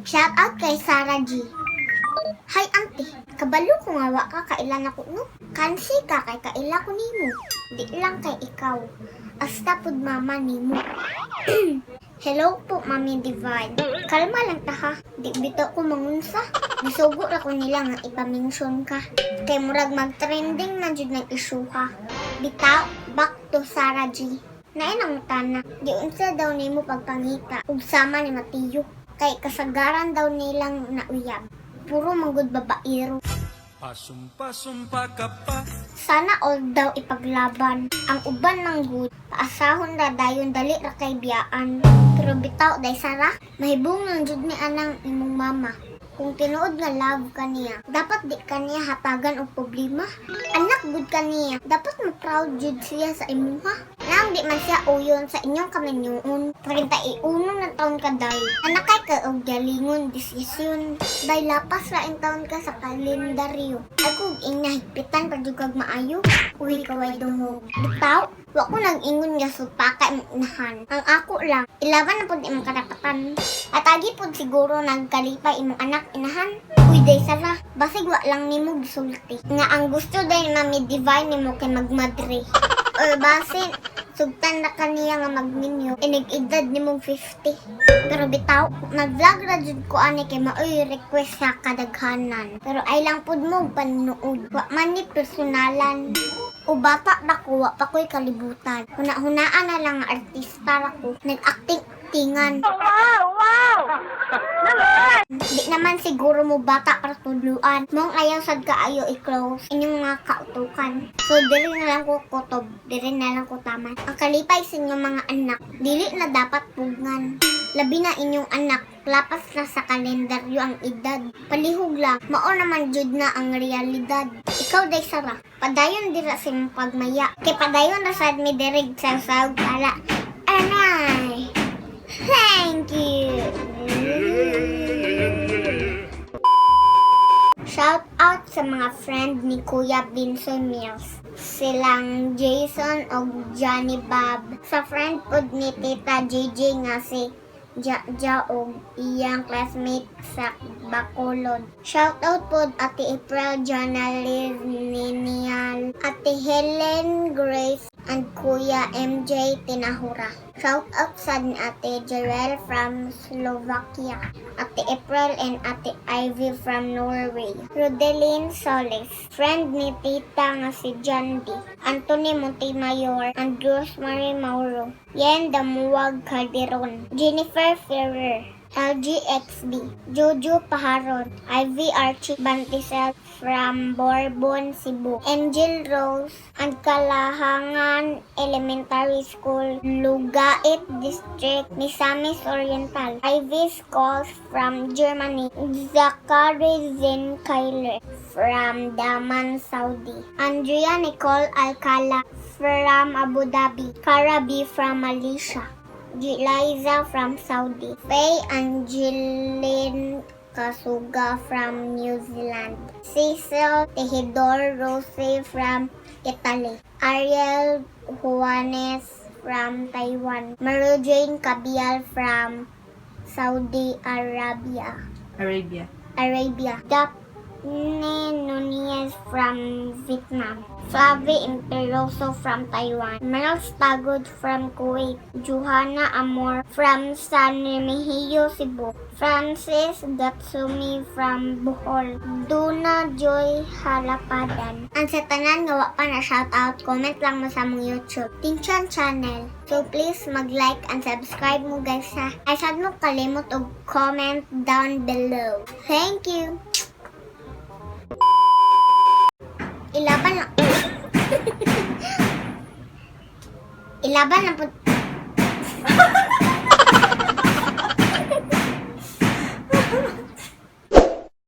Shout out kay Sarah G. Hi auntie, kabalo ko nga wa ka kailan ako no? Kansi ka kay kaila ko nimo. Di lang kay ikaw. Asta pud mama nimo. Hello po, Mami Divine. Kalma lang ta ha. Di bito ko mangunsa. Nisugo ra ko nila nga ipamention ka. Kay murag mag-trending na jud ng issue ka. Bitaw, back to Sarah G. Nainang tana, di unsa daw nimo pagpangita ug sama ni Matiyo. Kay kasagaran daw nilang nauyab. Puro manggod babaero. Pasumpa ka pa. Sana all daw ipaglaban. Ang uban ng good, paasahon ra dayon dali ra kay biyaan. Pero bitaw day Sara, mahibong ng jud ni anang imong mama. Kung tinuod nga love ka niya, dapat di ka niya hatagan og problema. Anak good ka niya, dapat ma-proud jud siya sa imuha. Nang di man siya uyon sa inyong kamenyoon. 31 na taon ka day. Anak kay ka og galingon desisyon. Day lapas ra in taon ka sa kalendaryo. Ako inahigpitan pa jud kag maayo. Uy kaway dungog. Bitaw, wa ko nag-ingon nga supaka imong inahan. Ang ako lang, ilaban na pud imong karapatan. At agi pud siguro nagkalipay imong anak inahan. Uy day Sara, basig wa lang nimo gisulti. Nga ang gusto day Mami Divine nimo kay magmadre. Or basin, sugtan na kaniya nga magninyo, inig-edad ni mong 50. Pero bitaw, nag-vlog ra jud ko ani kay maoy request sa kadaghanan. Pero ay lang pud mo panuod. Wa man ni personalan. O bata na ko, wa pa ko'y kalibutan. Huna-hunaan na lang nga artista ra ko. Nag-acting-tingan. Wow! Di naman siguro mo bata para tuluan. Mong ayaw sad kaayo i-close inyong mga kautukan. So, dili na lang ko kutob. Dili na lang ko taman. Ang kalipay sa inyong mga anak, dili na dapat pugngan. Labi na inyong anak, lapas na sa kalendaryo ang edad. Palihog lang, mao naman jud na ang realidad. Ikaw day Sara, padayon dira sa imong pagmaya. Kay padayon ra sad mi dirig sa sawg kala. Anay. Thank you. Shout out sa mga friend ni Kuya Binson Mills. Silang Jason o Johnny Bob. Sa friend pod ni Tita JJ nga si Ja og iyang classmate sa Bacolod. Shout out pod Ate April Janaliz Ninial, Ate Helen Grace and Kuya MJ Tinahura. Shout out sa ni Ate Jarel from Slovakia, Ate April and Ate Ivy from Norway. Rodeline Solis, friend ni Tita nga si John D. Anthony Montemayor and Rosemary Mauro. Yen Damuwag Calderon, Jennifer Ferrer, LGXD, Jojo Paharon, Ivy Archie Bantisel from Bourbon, Cebu, Angel Rose and Kalahangan Elementary School, Lugait District, Misamis Oriental, Ivy Scholes from Germany, Zachary Zin Kyler from Daman, Saudi, Andrea Nicole Alcala from Abu Dhabi, Karabi from Malaysia, Liza from Saudi, Faye Angeline Kasuga from New Zealand, Cecil Tejidor Rose from Italy, Ariel Juanes from Taiwan, Mary Jane Cabial from Saudi Arabia, Daphne Nunez from Vietnam, Flavie Imperoso from Taiwan, Mel Stagod from Kuwait, Johanna Amor from San Remigio, Cebu, Francis Gatsumi from Bohol, Duna Joy Halapadan. Ang sa tanan nga wa pa na shoutout, comment lang mo sa mong YouTube Tinchan channel. So please mag-like and subscribe mo guys ha. Ay sad mo kalimot og comment down below. Thank you. Ilaban lang. Ilaban lang po.